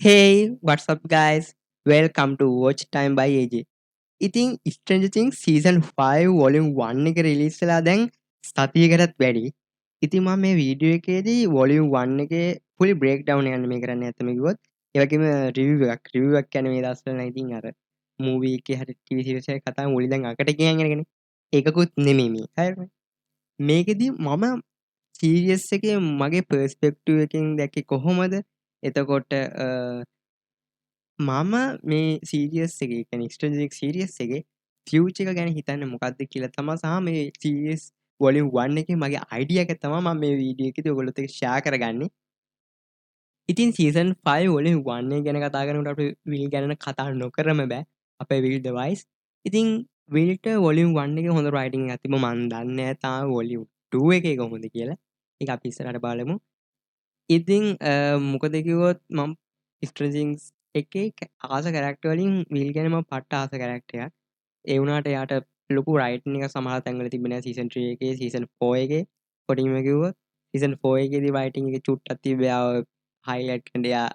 Hey, what's up, guys? Welcome to Watch Time by AJ. ඉතින් Stranger Things Season 5 Volume 1 එක release වෙලා දැන් සතියකටත් වැඩි. ඉතින් මම මේ වීඩියෝ එකේදී Volume 1 එකේ full breakdown එකක් මේ කරන්න ඇත්තම කිව්වොත් ඒ වගේම review එකක් කියන්නේ මේ දවස්වල නම් ඉතින් අර movie එකේ හරි TV series එකේ කතාව මුලින් දැන් අකට කියන්නගෙන ඒකකුත් නෙමෙයි මේ. හරිද? මේකෙදී මම සීරියස් එකේ මගේ පර්ස්පෙක්ටිව් එකෙන් දැක්කේ කොහොමද? එතකොට මම මේ සීරියස් එකේ කියන්නේ Stranger Things සීරියස් එකේ ෆියුචර් එක ගැන හිතන්නේ මොකක්ද කියලා තමයි සහ මේ සීරියස් වොලියුම් 1 එකේ මගේ අයිඩියා එක තමයි මම මේ වීඩියෝ එකේදී ඔයගොල්ලොත් එක්ක ෂෙයා කරගන්නේ. ඉතින් සීසන් 5 වොලියුම් 1 එක ගැන කතා කරනකොට අපි විල් ගැන කතා නොකරම බෑ. අපේ විල් ද වයිස්. ඉතින් විල්ට වොලියුම් 1 එකේ හොඳ රයිටින් එකක් තිබ්බ මම දන්නේ නැහැ තාම වොලියුම් 2 එකේ කොහොමද කියලා. ඒක අපි ඉස්සරහට බලමු. ඉතින් මොකද කිව්වොත් මම Stranger Things එකේ ආස කැරක්ටර් වලින් විල් ගැන මම පට්ට ආස කැරක්ටර් එකක්. ඒ වුණාට එයාට ලොකු රයිටින් එක සමහර තැන්වල තිබ්බේ නැහැ සීසන් 3 එකේ සීසන් 4 එකේ කොටින්ම කිව්වොත් සීසන් 4 එකේදී රයිටින් එක චුට්ටක් තිබ්බේ ආව හයිලයිට් කරන්න එයා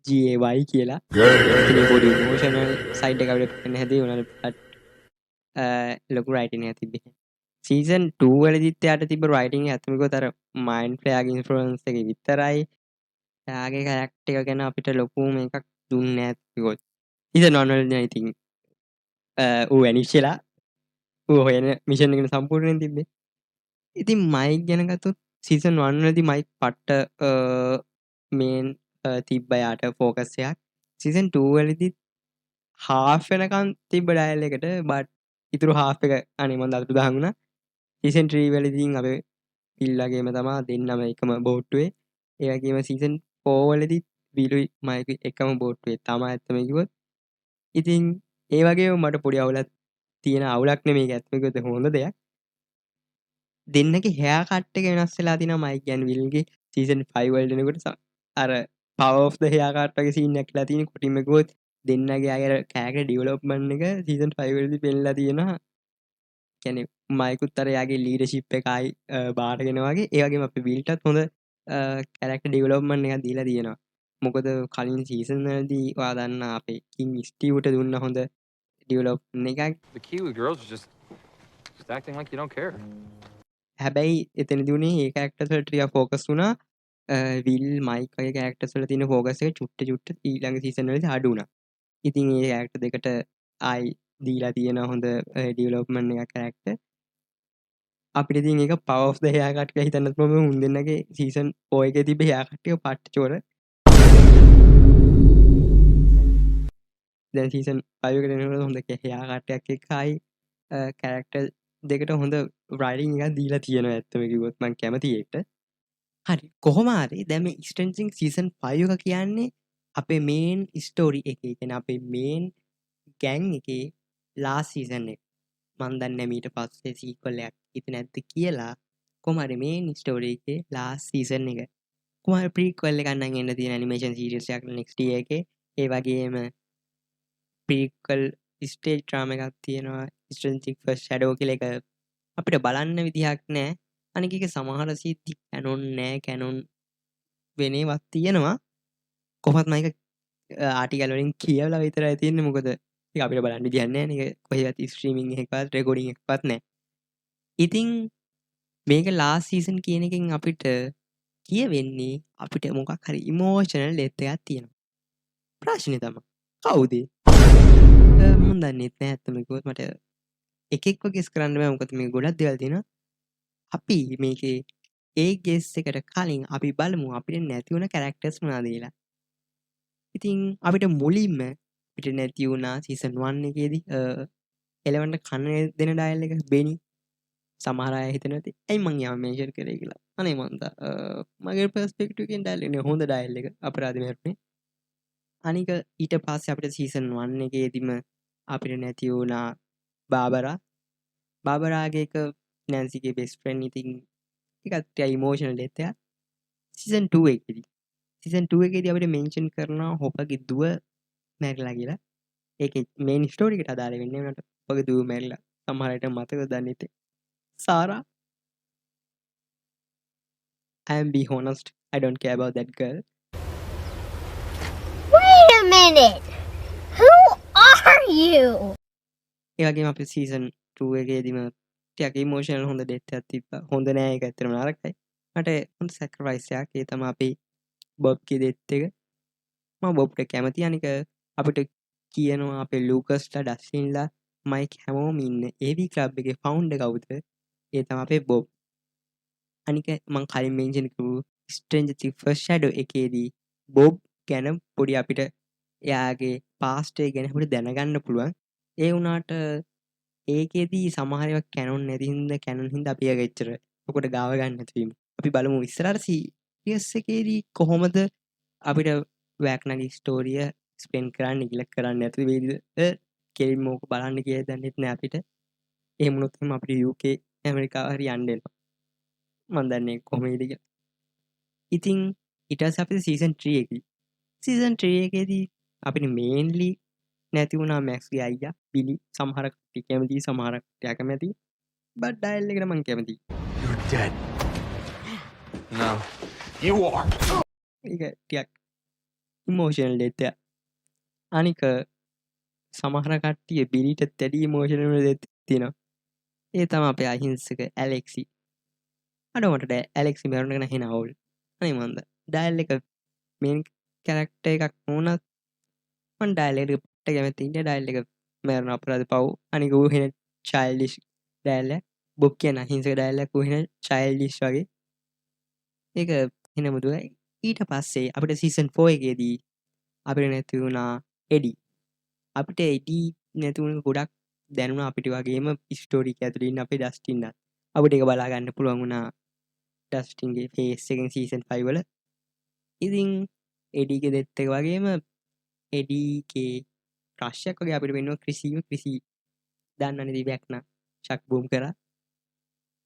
GAY කියලා. ඉතින් පොඩි ඉමෝෂනල් සයිඩ් එක අපිට පේන්න හැදී උනාට ලොකු රයිටින් එකක් තිබ්බේ. සීසන් 2 වලදීත් එයාට තිබ්බ රයිටින් එක ඇත්තම කිව්වොත් අර මයින්ඩ් ෆ්ලෑගේ ඉන්ෆ්ලුවන්ස් එක විතරයි. එයාගේ කැරක්ටර් එක ගැන අපිට ලොකු මේකක් දුන්නේ නැහැ කිව්වොත්. සීසන් 1 වලදී ඉතින් ඌ ඇනිෂ්ලා ඌ හොයන මිෂන් එක සම්පූර්ණයෙන් තිබ්බේ. ඉතින් මයික් ගැන ගත්තොත් සීසන් 1 වලදී මයික් පට්ට මේන් තිබ්බ යාට ෆෝකස් එකක්. සීසන් 2 වලදී හාෆ් වෙනකන් තිබ්බ ඩයල් එකට බට් ඉතුරු හාෆ් එක අනේ මම අතුරුදහන් වුණා. සීසන් 3 වලදී අපේ පිල්ලාගේම තමා දෙන්නම එකම බෝට්ටුවේ. ඒ වගේම සීසන් 4 වලදී විලුයි මයිකුයි එකම බෝට්ටුවේ තමයි ඇත්තම කිව්වොත්. ඉතින් ඒ වගේම මට පොඩි අවුලක් තියෙන අවුලක් නෙමෙයි ඒක ඇත්තම කිව්වොත් හොඳ දෙයක්. දෙන්නගේ හෙයා කට් එක වෙනස් වෙලා තිනවා මයික් ගැන් විල්ගේ සීසන් 5 වලට එනකොට අර power of the haircut වගේ සීන් එකක් ලා තියෙන කොටින්ම කිව්වොත් දෙන්නගේ අය කැරක්ටර් ඩෙවලොප්මන්ට් එක සීසන් 5 වලදී පෙන්නලා තියෙනවා. කියන්නේ මයිකුත් අර යාගේ ලීඩර්ෂිප් එක ආයි බාරගෙන වගේ ඒ වගේම අපේ විල්ටත් හොඳ කැරක්ටර් ඩෙවලොප්මන්ට් එකක් දීලා තියෙනවා. මොකද කලින් සීසන් වලදී ඔයා දන්නා අපේ කින් ස්ටිව්ට දුන්න හොඳ ඩෙවලොප්මන්ට් එකක්. The Kiwi girls are just acting like you don't care. හැබැයි එතනදී උනේ ඒ කැරක්ටර්ස් වලට ටිකක් ෆෝකස් වුණා. විල් මයික් වගේ කැරක්ටර්ස් වල තියෙන ෆෝකස් එක චුට්ට ඊළඟ සීසන් වලදී අඩු වුණා. ඉතින් ඒ කැරක්ටර් දෙකට ආයි දීලා තියෙන හොඳ ඩෙවලොප්මන්ට් එකක් කැරක්ටර්. අපිට ඉතින් ඒක power of the haircut කියලා හිතන්නත් පුළුවන් උන් දෙන්නගේ සීසන් 4 එකේ තිබ්බ හෙයා කට් එක පට්ට චෝර. දැන් සීසන් 5 එකට එනකොට හොඳ හෙයා කට් එකක් එක්ක ආයි කැරක්ටර් දෙකට හොඳ රයිටින් එකක් දීලා තියෙනවා ඇත්තම කිව්වොත් මම කැමතියි ඒකට. හරි කොහොම හරි දැන් මේ Stranger Things සීසන් 5 එක කියන්නේ අපේ මේන් ස්ටෝරි එකේ කියන්නේ අපේ මේන් ගෑන් එකේ ලාස්ට් සීසන් එක. මම දන්නේ නැහැ මීට පස්සේ සීක්වල් එකක් ඉතින් නැද්ද කියලා. කොහොම හරි මේන් ස්ටෝරි එකේ ලාස්ට් සීසන් එක. කොහොම හරි ප්‍රීක්වල් එකක් නම් එන්න තියෙන ඇනිමේෂන් සීරීස් එකක් නෙක්ස්ට් ඉයර් එකේ. ඒ වගේම ප්‍රීක්වල් ස්ටේජ් ඩ්‍රාමා එකක් තියෙනවා Stranger Things First Shadow කියලා එක අපිට බලන්න විදිහක් නැහැ. අනික ඒක සමහර සිද්ධි කැනොන් නෑ කැනොන් වෙන ඒවාත් තියෙනවා. කොහොමත් මම ඒක ආටිකල් වලින් කියවලා විතරයි තියෙන්නේ. මොකද ඒක අපිට බලන්න විදිහක් නැහැ නේ. ඒක කොහෙවත් ස්ට්‍රීමින් එකකවත් රෙකෝඩින් එකකවත් නැහැ. ඉතින් මේක ලාස්ට් සීසන් කියන එකෙන් අපිට කියවෙන්නේ අපිට මොකක් හරි ඉමෝෂනල් ඩෙත් එකක් තියෙනවා. ප්‍රශ්නේ තමයි කවුද? මම දන්නේ නැහැ අත්තම කිව්වොත් මට එකෙක්ව ගෙස් කරන්න බෑ. මොකද මේ ගොඩක් දේවල් තියෙනවා. අපි මේකේ ඒ ගෙස් එකට කලින් අපි බලමු අපිට නැති වුණ කැරක්ටර්ස් මොනවාද කියලා. ඉතින් අපිට මුලින්ම අපිට නැති වුණා සීසන් 1 එකේදී එලවන්ට කන්න දෙන ඩයල් එක බෙනි. සමහර අය හිතනවා ඇති ඇයි මං යාම මේෂර් කරේ කියලා. අනේ මන්ද මගේ පර්ස්පෙක්ටිව් එකෙන් ඩයල් එක හොඳ ඩයල් එක අපරාධ මැරුනේ. අනික ඊට පස්සේ අපිට සීසන් 1 එකේදීම අපිට නැති වුණා බාබරා. බාබරාගේ එක නැන්සිගේ බෙස්ට් ෆ්‍රෙන්ඩ්. ඉතින් ඒකත් ටිකක් ඉමෝෂනල් ඩෙත් එකක්. සීසන් 2 එකේදී සීසන් 2 එකේදී අපිට මෙන්ෂන් කරනවා හොපගේ දුව මැරිලා කියලා. ඒකේ මේන් ස්ටෝරි එකට අදාළ වෙන්නේ උනට හොපගේ දුව මැරිලා. සමහර අයට මතක දන්නේ නැති. Sarah, I am be honest, I don't care about that girl. minute. Who are you? ඒ වගේම අපි සීසන් 2 එකේදීම ටිකක් ඉමෝෂනල් හොඳ ඩෙත් එකක් තිබ්බා. හොඳ නෑ ඒක ඇත්තටම නරකයි. මට හොඳ සැක්‍රිෆයිස් එකක්. ඒ තමයි අපේ බොබ්ගේ ඩෙත් එක. මම බොබ්ට කැමතියි. අනික අපිට කියනවා අපේ ලූකස්ලා ඩස්ටින්ලා මයික් හැමෝම ඉන්න AV ක්ලබ් එකේ ෆවුන්ඩර් කවුද? ඒ තමයි අපේ බොබ්. අනික මං කලින් මෙන්ෂන් කරපු ස්ට්‍රේන්ජර් තිංග්ස් ෆස්ට් ෂැඩෝ එකේදී බොබ් ගැන පොඩි අපිට එයාගේ පාස්ට් එක ගැන අපිට දැනගන්න පුළුවන්. ඒ වුණාට ඒකෙදී සමහර ඒවා කැනොන් නැති හින්දා කැනොන් හින්දා අපි ඒක එච්චර ඔකට ගාව ගන්න නැති වීම. අපි බලමු ඉස්සරහට සීරියස් එකේදී කොහොමද අපිට වැක්නගේ ස්ටෝරිය ස්පෙන්ඩ් කරන්න ඉගිලක් කරන්න නැති වේද කෙලින්ම ඕක බලන්න කියලා දන්නෙත් නෑ අපිට. එහෙම වුණොත් එහෙනම් අපිට UK ඇමරිකාව හරි යන්න වෙනවා. මම දන්නේ කොහොමද කියලා. ඉතින් ඊට පස්සේ අපිට සීසන් 3 එකේ සීසන් 3 එකේදී අපිට මේන්ලි නැති වුණා මැක්ස්ගේ අයියා බිලි. සමහර කට්ටිය කැමතියි සමහර කට්ටිය අකමැතියි. බට් ඩයල් එකට මම කැමතියි. You're dead. No. You are. ඒක ටිකක් ඉමෝෂනල් ඩෙත් එක. අනික සමහර කට්ටිය බිලිට තැඩි ඉමෝෂනල් ඩෙත් තියෙනවා. ඒ තමයි අපේ අහිංසක ඇලෙක්සි. අඩමට ඇලෙක්සි මැරුණ ගැන හෙන අවුල්. අනේ මන්ද ඩයල් එක මේන් කැරක්ටර් එකක් වුණත් මම ඩයල් එකට කැමති ඉන්නේ. ඩයල් එක මැරුණ අපරාධ පව්. අනික ඌ හෙන චයිල්ඩිෂ් ඩයල් එක. බොබ් කියන අහිංසක ඩයල් එක ඌ හෙන චයිල්ඩිෂ් වගේ. ඒක හෙන මුදුයි. ඊට පස්සේ අපිට සීසන් 4 එකේදී අපිට නැති වුණා එඩි. අපිට එඩි නැති වුණ ගොඩක් දැනුණා අපිට වගේම ස්ටෝරි එක ඇතුළේ ඉන්න අපේ ඩස්ටින්වත්. අපිට ඒක බලා ගන්න පුළුවන් වුණා ඩස්ටින්ගේ ෆේස් එකෙන් සීසන් 5 වල. ඉතින් එඩිගේ දෙත් එක වගේම එඩිගේ ක්‍රෂ්යක් වගේ අපිට වෙනවා ක්‍රිසි දන්නවනේ දිවැක්න ෂක් බූම් කරා.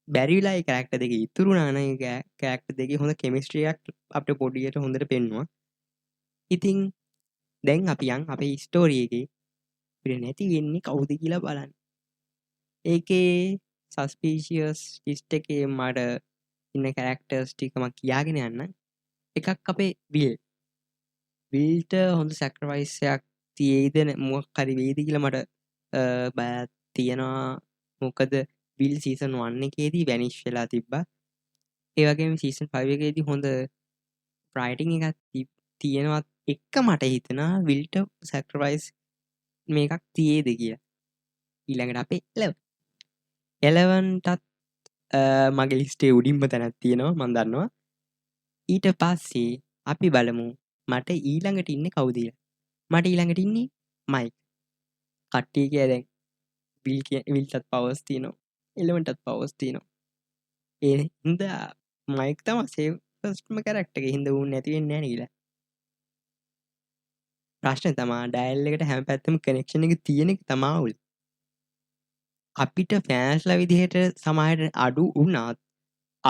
බැරිලා ඒ කැරක්ටර් දෙකේ ඉතුරු නාන ඒ කැරක්ටර් දෙකේ හොඳ කෙමිස්ට්‍රි එකක් අපිට පොඩියට හොඳට පෙන්නුවා. ඉතින් දැන් අපි යන් අපේ ස්ටෝරි එකේ අපිට නැති වෙන්නේ කවුද කියලා බලන්න. ඒකේ සස්පීෂියස් ලිස්ට් එකේ මට ඉන්න කැරක්ටර්ස් ටික මම කියාගෙන යන්න. එකක් අපේ විල්ට හොඳ සැක්‍රිෆයිස් එකක් තියෙයිද මොකක් හරි වෙයිද කියලා මට බයක් තියෙනවා. මොකද විල් සීසන් 1 එකේදී වැනිෂ් වෙලා තිබ්බා. ඒ වගේම සීසන් 5 එකේදී හොඳ රයිටින් එකක් තියෙනවා. එක මට හිතෙනවා විල්ට සැක්‍රිෆයිස් මේකක් තියේද කියලා. ඊළඟට අපේ 11ටත් මගේ ලිස්ටේ උඩින්ම තැනක් තියෙනවා මම දන්නවා. ඊට පස්සේ අපි බලමු මට ඊළඟට ඉන්නේ කවුද කියලා. මට ඊළඟට ඉන්නේ මයික්. කට්ටිය කිය දැන් විල්ටත් පවර්ස් තියෙනවා. 11ටත් පවර්ස් තියෙනවා. ඒ හින්දා මයික් තමයි සේෆස්ට්ම කැරක්ටර් එක. හින්දා ඌ නැති වෙන්නේ නැහැ නේද? ප්‍රශ්නේ තමයි ඩයල් එකට හැම පැත්තෙම කනෙක්ෂන් එක තියෙන එක තමයි අවුල්. අපිට ෆෑන්ස්ලා විදිහට සමහරට අඩු වුණත්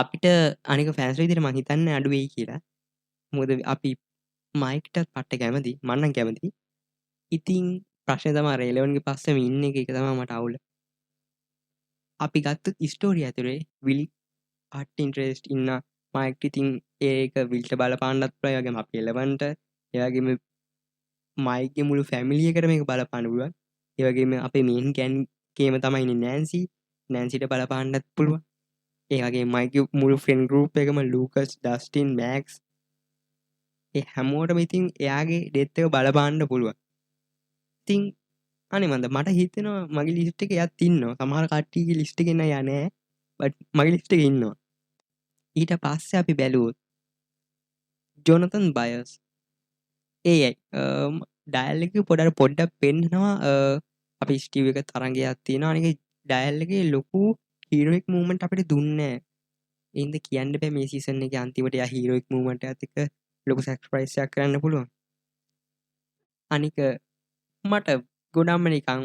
අපිට අනික ෆෑන්ස්ලා විදිහට මං හිතන්නේ අඩු වෙයි කියලා. මොකද අපි මයික්ටත් පට්ට කැමති. මම නම් කැමති. ඉතින් ප්‍රශ්නේ තමයි රෙලෙවන්ගේ පස්සෙම ඉන්න එක තමයි මට අවුල. අපි ගත්තොත් ස්ටෝරි ඇතුලේ විල් පට්ට ඉන්ටරෙස්ට් ඉන්න මයික්ට. ඉතින් ඒක විල්ට බලපාන්නත් පුළුවන්. ඒ වගේම අපි 11ට ඒ වගේම මයික්ගේ මුළු ෆැමිලි එකට මේක බලපාන්න පුළුවන්. ඒ වගේම අපේ මේන් ගෑන්ගේම තමයි ඉන්නේ නැන්සි. නැන්සිට බලපාන්නත් පුළුවන්. ඒ වගේ මයික්ගේ මුළු ෆ්‍රෙන්ඩ් ගෲප් එකම ලූකස්, ඩස්ටින්, මැක්ස් ඒ හැමෝටම ඉතින් එයාගේ ඩෙත් එක බලපාන්න පුළුවන්. ඉතින් අනේ මන්ද මට හිතෙනවා මගේ ලිස්ට් එකේ එයාත් ඉන්නවා. සමහර කට්ටියගේ ලිස්ට් එකේ නෑ යා නෑ. බට් මගේ ලිස්ට් එකේ ඉන්නවා. ඊට පස්සේ අපි බැලුවොත් ජොනතන් බයර්ස්. ඒයි ඩයල් එකේ පොඩ්ඩක් පෙන්නනවා අපි ස්ටීව් එක තරංගයක් තියෙනවා. අනික ඩයල් එකේ ලොකු හීරෝයික් මූවමන්ට් අපිට දුන්නේ නෑ. ඒ හින්දා කියන්න බෑ මේ සීසන් එකේ අන්තිමට යා හීරෝයික් මූවමන්ට් එකත් එක්ක ලොකු සැක්‍රිෆයිස් එකක් කරන්න පුළුවන්. අනික මට ගොඩක්ම නිකන්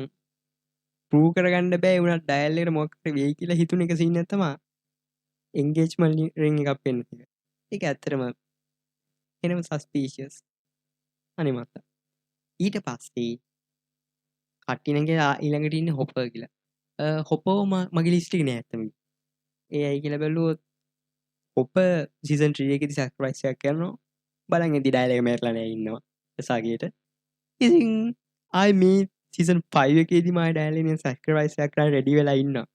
ප්‍රූව් කරගන්න බෑ වුණා ඩයල් එකට මොකක් හරි වෙයි කියලා හිතුන එක සීන් එක තමයි එන්ගේජ්මන්ට් රින් එකක් පෙන්න එක. ඒක ඇත්තටම එනම සස්පීෂියස්. අනේ මත්තා. ඊට පස්සේ කට්ටියනගේ ඊළඟට ඉන්නේ හොපර් කියලා. හොපර් මගේ ලිස්ට් එකේ නෑ ඇත්තම. ඒ අය කියලා බැලුවොත් හොපර් සීසන් 3 එකේදී සැක්‍රිෆයිස් එකක් කරනවා. බලන් ඉඳි ඩයල් එක මැරලා නෑ ඉන්නවා. සාගේට. ඉතින් ආයි මේ සීසන් 5 එකේදී මම ඩයලෙන් සැක්‍රිෆයිස් එකක් කරන්න රෙඩි වෙලා ඉන්නවා.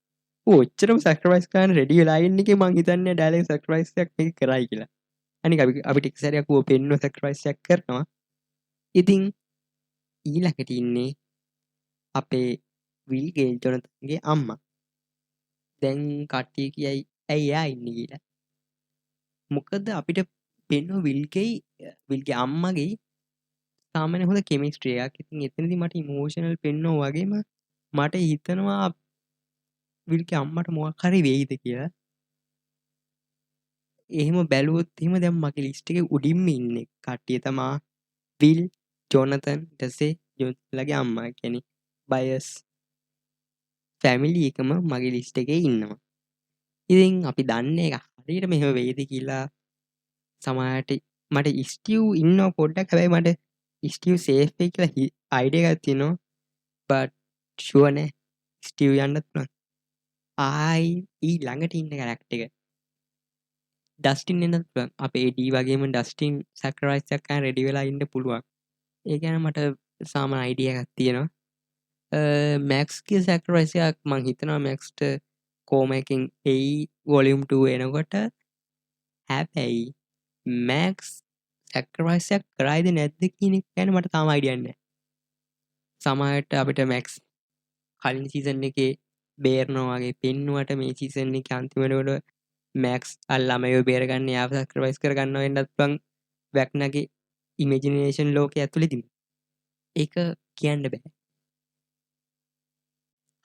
ඔච්චරම සැක්‍රිෆයිස් කරන්න රෙඩි වෙලා ඉන්න එකේ මං හිතන්නේ ඩයලෙන් සැක්‍රිෆයිස් එකක් මේක කරයි කියලා. අනික අපිට එක සැරයක් ඌව පෙන්නුව සැක්‍රිෆයිස් එකක් කරනවා. ඉතින් ඊළඟට ඉන්නේ අපේ විල් ගේල් ජොනතන්ගේ අම්මා. දැන් කට්ටිය කියයි ඇයි එයා ඉන්නේ කියලා. මොකද අපිට පෙන්නුව විල්ගේ අම්මගේ සාමාන්‍ය හොඳ කෙමිස්ට්‍රි එකක්. ඉතින් එතනදී මට ඉමෝෂනල් පෙන්නුවා වගේම මට හිතනවා විල්ගේ අම්මට මොකක් හරි වෙයිද කියලා. එහෙම බැලුවොත් එහෙම දැන් මගේ ලිස්ට් එකේ උඩින්ම ඉන්නේ කට්ටිය තමා විල්, ජොනතන්, ඊටසේ ජොනතන්ලගේ අම්මා. කියන්නේ බයස් ෆැමිලි එකම මගේ ලිස්ට් එකේ ඉන්නවා. ඉතින් අපි දන්නේ ඒක හරියට මෙහෙම වෙයිද කියලා. සමහරට මට ස්ටිව් ඉන්නව පොඩ්ඩක්. හැබැයි මට ස්ටිව් සේෆ් වෙයි කියලා අයිඩියා එකක් තියෙනවා. බට් ෂුවර් නෑ ස්ටිව් යන්නත් පුළුවන්. ආයි ළඟට ඉන්න කැරක්ටර් එක ඩස්ටින් එන්නත් පුළුවන්. අපේ ඩී වගේම ඩස්ටින් සැක්‍රිෆයිස් එකක් කරන්න රෙඩි වෙලා ඉන්න පුළුවන්. ඒ ගැන මට සාමාන්‍ය අයිඩියා එකක් තියෙනවා. මැක්ස්ගේ සැක්‍රිෆයිස් එකක් මං හිතනවා මැක්ස්ට කෝම එකකින් එයි වොලියුම් 2 එනකොට. හැබැයි මැක්ස් සැක්‍රිෆයිස් එකක් කරයිද නැද්ද කියන එක ගැන මට තාම අයිඩියා නැහැ. සමහරට අපිට මැක්ස් කලින් සීසන් එකේ බේරනවා වගේ පෙන්නුවට මේ සීසන් එකේ අන්තිමට මැක්ස් ළමයෝ බේරගන්න යාව සැක්‍රිෆයිස් කරගන්න වෙන්නත් පුළුවන් වැක්නගේ ඉමේජිනේෂන් ලෝකයේ ඇතුළේදී. ඒක කියන්න බෑ.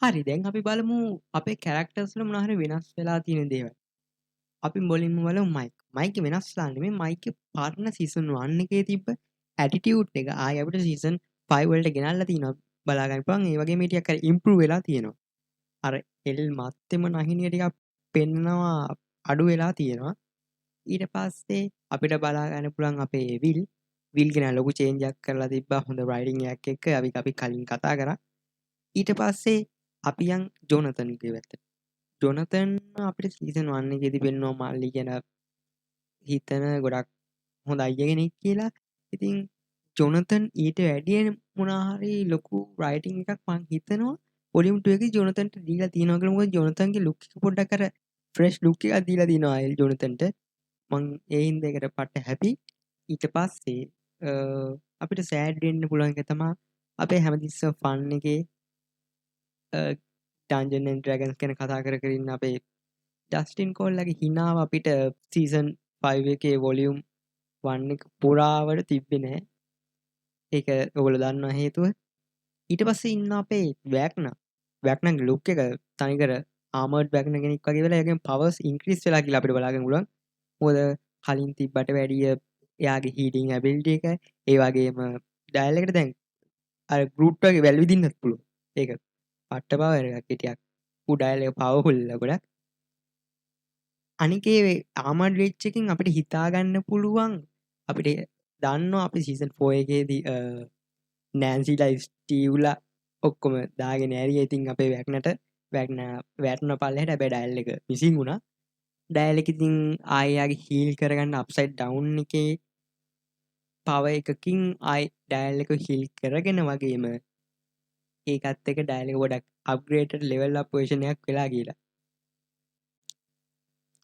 හරි දැන් අපි බලමු අපේ කැරක්ටර්ස් වල මොනවා හරි වෙනස් වෙලා තියෙන දේවල්. අපි මුලින්ම බලමු මයික්. මයික් වෙනස් වෙලා නෙමෙයි මයික් පරණ සීසන් 1 එකේ තිබ්බ ඇටිටියුඩ් එක ආයෙ අපිට සීසන් 5 වලට ගෙනල්ලා තිනවා. බලා ගන්න පුළුවන්. ඒ වගේම ටිකක් හරි ඉම්ප්‍රූව් වෙලා තියෙනවා. අර එල් මත්තෙම නහිනිය ටිකක් පෙන්නනවා අඩු වෙලා තියෙනවා. ඊට පස්සේ අපිට බලා ගන්න පුළුවන් අපේ විල් ගැන ලොකු චේන්ජ් එකක් කරලා තිබ්බා. හොඳ රයිටින් එකක් එක්ක අපි කලින් කතා කරා. ඊට පස්සේ අපි යන් ජොනතන්ගේ පැත්තට. ජොනතන් අපිට සීසන් 1 එකේදී පෙන්වනවා මාල්ලි ගැන හිතන ගොඩක් හොඳ අයියා කෙනෙක් කියලා. ඉතින් ජොනතන් ඊට වැඩිය මොනවා හරි ලොකු රයිටින් එකක් මං හිතනවා වොලියුම් 2 එකේ ජොනතන්ට දීලා තියෙනවා කියලා. මොකද ජොනතන්ගේ ලුක් එක පොඩ්ඩක් අර ෆ්‍රෙෂ් ලුක් එකක් දීලා තියෙනවා එල් ජොනතන්ට. මං ඒ හින්දා ඒකට පට්ට හැපි. ඊට පස්සේ අපිට සෑඩ් වෙන්න පුළුවන් එක තමයි අපේ හැමතිස්සම ෆන් එකේ ඩන්ජන් ඇන්ඩ් ඩ්‍රැගන්ස් ගැන කතා කර කර ඉන්න අපේ ඩස්ටින් කෝල්ලගේ හිනාව අපිට සීසන් 5 එකේ වොලියුම් 1 එක පුරාවට තිබ්බේ නැහැ. ඒක ඔයගොල්ලෝ දන්නවා හේතුව. ඊට පස්සේ ඉන්න අපේ වැක්නගේ ලුක් එක තනිකර ආමර්ඩ් වැක්න කෙනෙක් වගේ වෙලා ඒකෙන් පවර්ස් ඉන්ක්‍රීස් වෙලා කියලා අපිට බලා ගන්න පුළුවන්. මොකද කලින් තිබ්බට වැඩිය එයාගේ හීටින් ඇබිලිටි එක ඒ වගේම ඩයල් එකට දැන් අර ගෲට් වගේ වැල් විදින්නත් පුළුවන්. ඒක පට්ට පවර් එකක් හිටියක්. ඌ ඩයල් එක පවර්ෆුල් ගොඩක්. අනිකේ ආමර්ඩ් වෙච් එකකින් අපිට හිතා ගන්න පුළුවන් අපිට දන්නවා අපි සීසන් 4 එකේදී නෑන්සිලා ස්ටීව්ලා ඔක්කොම දාගෙන ඇරියා. ඉතින් අපේ වැටුණ පල්ලෙහාට හැබැයි ඩයල් එක මිසින් වුණා. ඩයල් එක ඉතින් ආයෙයාගේ හීල් කරගන්න අප්සයිඩ් ඩවුන් එකේ පවර් එකකින් ආයි ඩයල් එක හීල් කරගෙන වගේම ඒකත් එක්ක ඩයල් එක ගොඩක් අප්ග්‍රේඩඩ් ලෙවල් අප් වර්ෂන් එකක් වෙලා ගිහලා.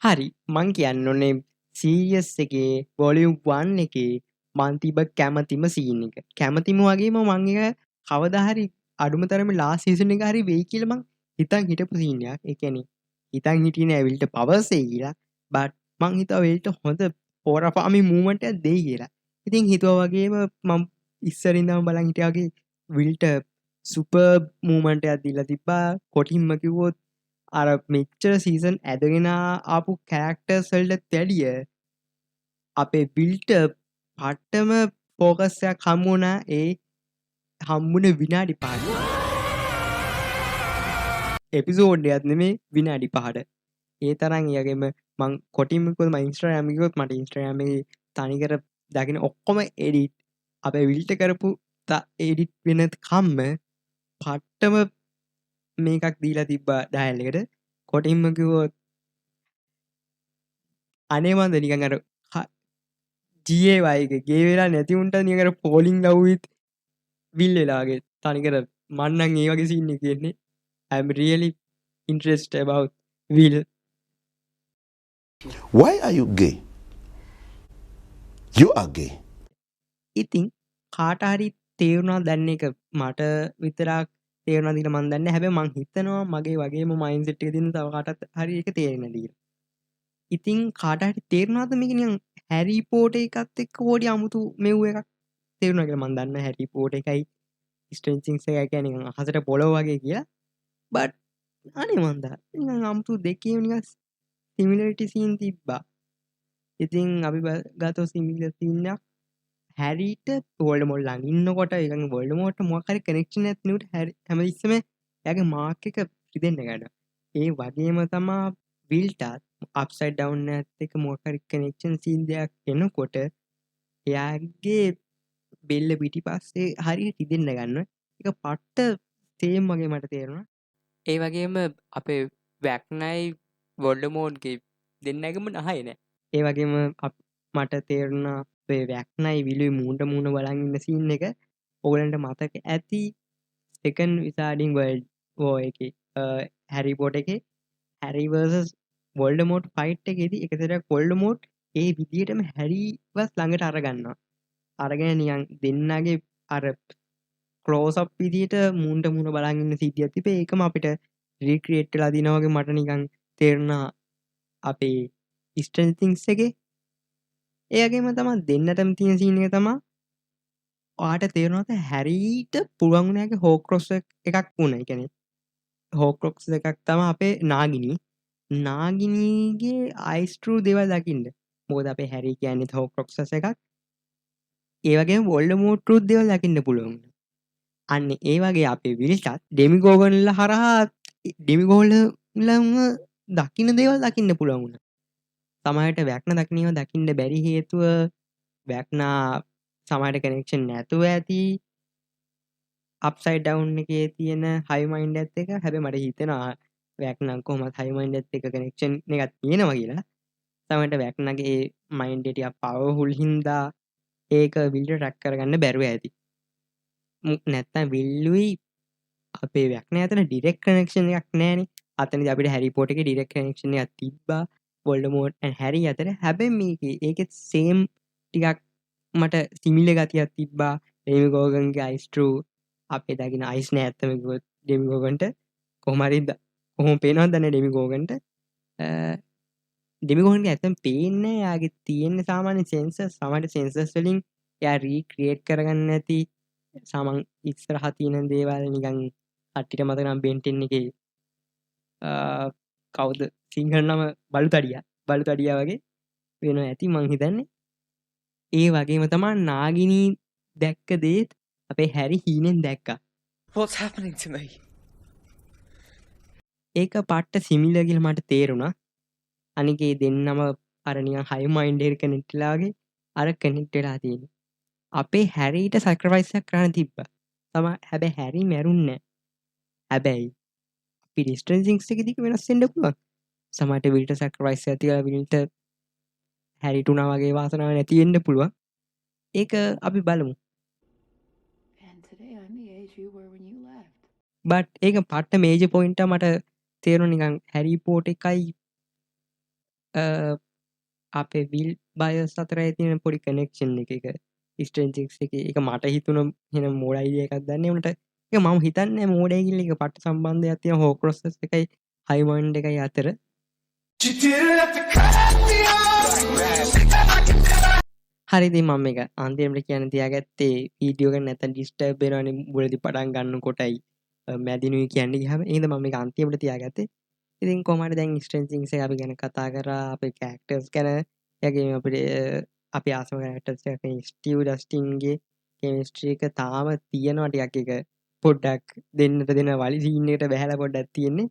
හරි මං කියන්න ඕනේ සීරියස් එකේ වොලියුම් 1 එකේ මං තිබ්බ කැමතිම සීන් එක. කැමතිම වගේම මං එක කවදා හරි අඩුම තරමේ ලාස්ට් සීසන් එක හරි වෙයි කියලා මං හිතන් හිටපු සීන් එකක්. ඒ කියන්නේ හිතන් හිටියේ නෑ විල්ට පවර්ස් එයි කියලා. බට් මං හිතුවා විල්ට හොඳ පෝරා ෆාමින් මූවමන්ට් එකක් දෙයි කියලා. ඉතින් හිතුවා වගේම මං ඉස්සරින් ඉඳන් බලන් හිටියා වගේ විල්ට සුපර් මූවමන්ට් එකක් දීලා තිබ්බා. කොටින්ම කිව්වොත් අර මෙච්චර සීසන් ඇදගෙන ආපු කැරක්ටර්ස් වලට වැඩිය අපේ විල්ට පට්ටම ෆෝකස් එකක් හමු වුණා. ඒ හම්බුනේ විනාඩි 5ක්. එපිසෝඩ් එකක් නෙමෙයි විනාඩි 5ට. ඒ තරම් ඊයගෙම මං කොටින්ම කිව්වොත් මම ඉන්ස්ටාග්‍රෑම් එකේ කිව්වොත් මට ඉන්ස්ටාග්‍රෑම් එකේ තනිකර දකින්න ඔක්කොම එඩිට් අපේ විල්ට කරපු එඩිට් වෙන කම්ම පට්ටම මේකක් දීලා තිබ්බා ඩයල් එකට. කොටින්ම කිව්වොත් අනේ මන්ද නිකන් අර GAY එක ගේ වෙලා නැති උන්ට නිකන් අර falling love with විල් වෙලාගේ තනිකර මන්නන් ඒ වගේ සීන් එක තියෙන්නේ. I'm really interested about will. Why are you gay? You are gay. ඉතින් කාට හරි තේරුණා දැන් එක මට විතරක් තේරුණාද කියලා මන් දන්නේ නැහැ. හැබැයි මං හිතනවා මගේ වගේම මයින්ඩ්සෙට් එක තියෙන තව කාටත් හරි ඒක තේරෙන්නේ නැති කියලා. ඉතින් කාට හරි තේරුණාද මේක නිකන් හැරි පොටර් එකත් එක්ක පොඩි අමුතු මෙව් එකක් තේරුණා කියලා මන් දන්නේ හැරි පොටර් එකයි ස්ට්‍රේන්ජර් තින්ග්ස් එකයි කියන්නේ නිකන් අහසට පොළොව වගේ කියලා. බට් අනේ මන්දා නිකන් අමුතු දෙකේම නිකන් සිමිලරිටි සීන් තිබ්බා. ඉතින් අපි ගත්තොත් සිමිලර් සීන් එකක් හැරිට වෝල්ඩමෝට් ළඟ ඉන්නකොට ඒ කියන්නේ වෝල්ඩමෝට්ට මොකක් හරි කනෙක්ෂන් එකක් නෙවෙයි හැරි හැමතිස්සෙම එයාගේ මාක් එක රිදෙන්න ගන්නවා. ඒ වගේම තමා විල්ටත් අප්සයිඩ් ඩවුන් එකත් එක්ක මොකක් හරි කනෙක්ෂන් සීන් දෙයක් එනකොට එයාගේ බෙල්ල පිටිපස්සේ හරියට රිදෙන්න ගන්නවා. ඒක පට්ට සේම් වගේ මට තේරුණා. ඒ වගේම අපේ වැක්නයි වොල්ඩමෝට්ගේ දෙන්නගම නහය නෑ. ඒ වගේම මට තේරුණා අපේ වැක්නයි විලුයි මූණට මූණ බලන් ඉන්න සීන් එක ඔයගලන්ට මතක ඇති සෙකන්ඩ් විසාඩින් වර්ල්ඩ් වෝ එකේ හැරි පොටර් එකේ හැරි vs වොල්ඩමෝට් ෆයිට් එකේදී එක සැරයක් වොල්ඩමෝට් ඒ විදිහටම හැරිව ළඟට අරගන්නවා. අරගෙන නිකන් දෙන්නගේ අර ක්ලෝස් අප් විදිහට මූණට මූණ බලන් ඉන්න සිද්ධියක් තිබේ. ඒකම අපිට රීක්‍රියේට් වෙලා දිනා වගේ මට නිකන් තේරුණා අපේ ස්ට්‍රේන්ජර් තින්ග්ස් එකේ. ඒ වගේම තමයි දෙන්නටම තියෙන සීන් එක තමයි ඔයාට තේරෙනවද හැරීට පුළුවන් වුණාගේ හෝක්‍රොස් එකක් වුණා. ඒ කියන්නේ හෝක්‍රොක්ස් එකක් තමයි අපේ නාගිනී. නාගිනීගේ අයිස් ට්‍රූ දේවල් දකින්න. මොකද අපේ හැරි කියන්නේ හෝක්‍රොක්සස් එකක්. ඒ වගේම වොල්ඩමෝට් ට්‍රූත් දේවල් දකින්න පුළුවන්. අන්න ඒ වගේ අපේ විල්ටත් ඩෙමිගෝගන්ලා හරහා ඩෙමිගෝල්ලම දකින්න දේවල් දකින්න පුළුවන් වුණා. සමහරට වැක්න දකින්නව දකින්න බැරි හේතුව වැක්නා සමහරට කනෙක්ෂන් නැතුව ඇති අප්සයිඩ් ඩවුන් එකේ තියෙන හයි මයින්ඩ් එකත් එක. හැබැයි මට හිතෙනවා වැක්නම් කොහොමද හයි මයින්ඩ් එකත් එක්ක කනෙක්ෂන් එකක් තියෙනවා කියලා. සමහරට වැක්නගේ මයින්ඩ් එක ටිකක් පවර්ෆුල් හින්දා ඒක විල්ට ට්‍රැක් කරගන්න බැරුව ඇති. නැත්තම් විල්ලුයි අපේ වැක්න අතර ඩිරෙක්ට් කනෙක්ෂන් එකක් නැහැනේ. අතනදී අපිට හැරි පොටර් එකේ ඩිරෙක්ට් කනෙක්ෂන් එකක් තිබ්බා වොල්ඩමෝට් ඇන් හැරි අතර. හැබැයි මේකේ ඒකෙත් සේම් ටිකක් මට සිමිලර් ගතියක් තිබ්බා. ඩෙමිගෝගන්ගේ අයිස් ට්‍රූ අපේ දකින්න අයිස් නෑ ඇත්තම කිව්වොත් ඩෙමිගෝගන්ට කොහොම හරි කොහොම පේනවද දන්නේ ඩෙමිගෝගන්ට. ඩෙමිගෝගන්ගේ ඇත්තම පේන්නේ නෑ. යාගේ තියෙන සාමාන්‍ය සෙන්සර්ස් සමහර සෙන්සර්ස් වලින් එයා රීක්‍රියේට් කරගන්න නැති සමන් ඉස්සරහා තියෙන දේවල් නිකන් කට්ටියට මතක නම් බෙන්ටෙන් එකේ කවුද සිංහල නම බලුතඩියා වගේ වෙනවා ඇති මං හිතන්නේ. ඒ වගේම තමයි නාගිනී දැක්ක දේත් අපේ හැරි හීනෙන් දැක්කා. What's happening to me? ඒක පට්ට සිමිලර් කියලා මට තේරුණා. අනික ඒ දෙන්නම අර නිකන් හයි මයින්ඩ් එක කනෙක්ට් වෙලා වගේ අර කනෙක්ට් වෙලා තියෙන්නේ. අපේ හැරිට සැක්‍රිෆයිස් එකක් කරන්න තිබ්බා. හැබැයි හැරි මැරුන්නේ නැහැ. හැබැයි අපි ස්ට්‍රේන්ජර් තින්ග්ස් එකේදී වෙනස් වෙන්න පුළුවන්. සමහරට විල්ට සැක්‍රිෆයිස් එකක් තියලා විල්ට හැරිට උනා වගේ වාසනාවක් නැති වෙන්න පුළුවන්. ඒක අපි බලමු. බට් ඒක පට්ට මේජර් පොයින්ට් එක මට තේරුණා නිකන් හැරි පොටර් එකයි අපේ විල් බයස් අතර තියෙන පොඩි කනෙක්ෂන් එක ස්ට්‍රේන්ජර් තින්ග්ස් එකේ ඒක මට හිතුණා එහෙනම් මෝඩ් අයිඩියා එකක් දන්නේ උන්ට. ඒක මම හිතන්නේ මෝඩයි කියලා. ඒක පට්ට සම්බන්ධයක් තියෙන හෝක්‍රොසස් එකයි හයි මයින්ඩ් එකයි අතර. හරි ඉතින් මම මේක අන්තිමට කියන්න තියාගත්තේ වීඩියෝ එක නැත්නම් ඩිස්ටර්බ් වෙනවනේ මුලදී පටන් ගන්න කොටයි මැදිනුයි කියන්නේ ගියාම. එහෙනම් මම මේක අන්තිමට තියාගත්තේ. ඉතින් කොහොම හරි දැන් ස්ට්‍රේන්ජර් තින්ග්ස් එක අපි ගැන කතා කරා. අපේ කැරක්ටර්ස් ගැන. එයාගේ අපිට අපි ආසම කැරක්ටර්ස් එක ස්ටිව් ඩස්ටින්ගේ කෙමිස්ට්‍රි එක තාම තියෙනවා ටිකක්. ඒක පොඩ්ඩක් දෙන්නට දෙන වලි සීන් එකට බහැලා පොඩ්ඩක් තියෙන්නේ.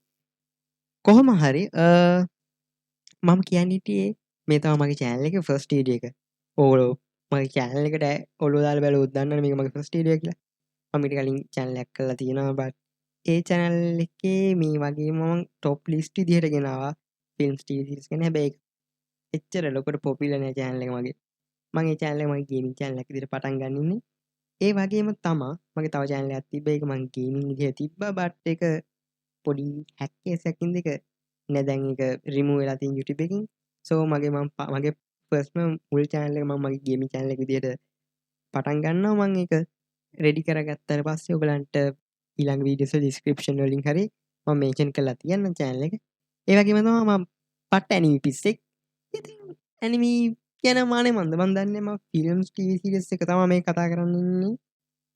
කොහොම හරි මම කියන්න හිටියේ මේ තමයි මගේ channel එකේ first video එක. ඕගොල්ලෝ මගේ channel එකට ඔළුව දාලා බැලුවොත් දන්නවනේ මේක මගේ first video කියලා. මම ඊට කලින් channel එකක් කරලා තියෙනවා. but ඒ channel එකේ මේ වගේ මම top list විදිහට ගෙනාවා films TV series ගැන. හැබැයි එච්චර ලොකුට popular නෑ channel එක මගේ. මම මේ channel එක මගේ gaming channel එකක් විදිහට පටන් ගන්න ඉන්නේ. ඒ වගේම තමා මගේ තව channel එකක් තිබ්බ. ඒක මං gaming විදිහට තිබ්බා. but ඒක පොඩි hack case එකකින් දෙක නෑ දැන් ඒක remove වෙලා තියෙන YouTube එකකින්. so මගේ firstම මුල් channel එක මම මගේ gaming channel එක විදිහට පටන් ගන්නවා. මම ඒක ready කරගත්තට පස්සේ ඔයගලන්ට ඊළඟ videos වල description වලින් හරි මම mention කරලා තියන්නම් channel එක. ඒ වගේම තමයි මම පට්ට anime පිස්සෙක්. ඉතින් anime කියන මානේ මන්ද මන් දන්නේ මම films TV series එක තමයි මේ කතා කරන්න ඉන්නේ.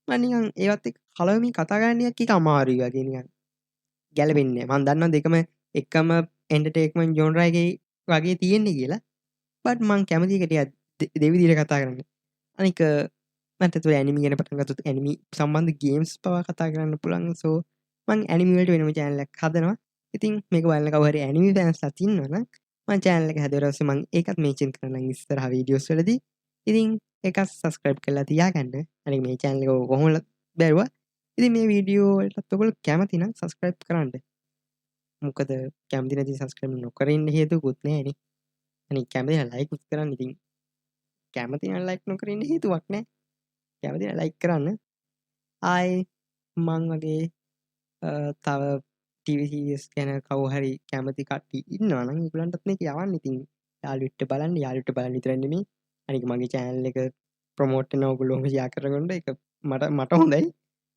මම නිකන් ඒවත් එක්ක කලවමින් කතා කරන්න ටිකක් අමාරුයි වගේ නිකන් ගැලපෙන්නේ නැහැ. මම දන්නවා දෙකම එකම entertainment genre එකේ වගේ තියෙන්නේ කියලා. but මං කැමති එක ටිකක් දෙවිදිහට කතා කරන්න. අනික මට ඒතකොට anime ගැන පටන් ගත්තොත් anime සම්බන්ධ games පවා කතා කරන්න පුළුවන්. so මං anime වලට වෙනම channel එකක් හදනවා. ඉතින් මේක බලන කවුරු හරි anime fans ලා ඉන්නවනම් මං channel එක හැදුවට පස්සේ මං ඒකත් mention කරන්නම් ඉස්සරහ videos වලදී. ඉතින් ඒකත් subscribe කරලා තියාගන්න. අනික මේ channel එක කොහොමද බැලුවා. ඉතින් මේ video වලටත් ඔයගොල්ලෝ කැමති නම් subscribe කරන්න. මොකද කැමති නැති subscribe නොකර ඉන්න හේතුවකුත් නැහැනේ. අනික කැමති නම් like උත් කරන්න. ඉතින් කැමති නම් like නොකර ඉන්න හේතුවක් නැහැ. කැමති නම් like කරන්න. ආයේ මං වගේ තව TV series ගැන කවුරු හරි කැමති කට්ටිය ඉන්නවා නම් ඒගොල්ලන්ටත් මේක යවන්න. ඉතින් යාළුවෙක්ට බලන්න විතරක් නෙමෙයි. අනික මගේ channel එක promote කරන ඕගොල්ලෝම share කරගන්න ඒක මට හොඳයි.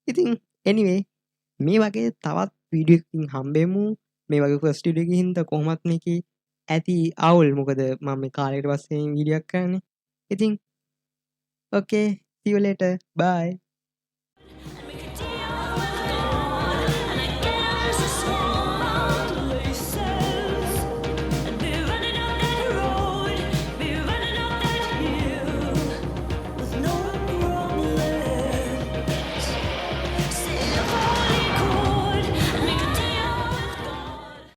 ඉතින් anyway මේ වගේ තවත් වීඩියෝ එකකින් හම්බෙමු. මේ වගේ first video එකකින් හින්දා කොහොමත් මේකේ ඇති අවුල්. මොකද මම මේ කාලයකට පස්සේ වීඩියෝ එකක් කරන්නේ. ඉතින් okay see you later bye.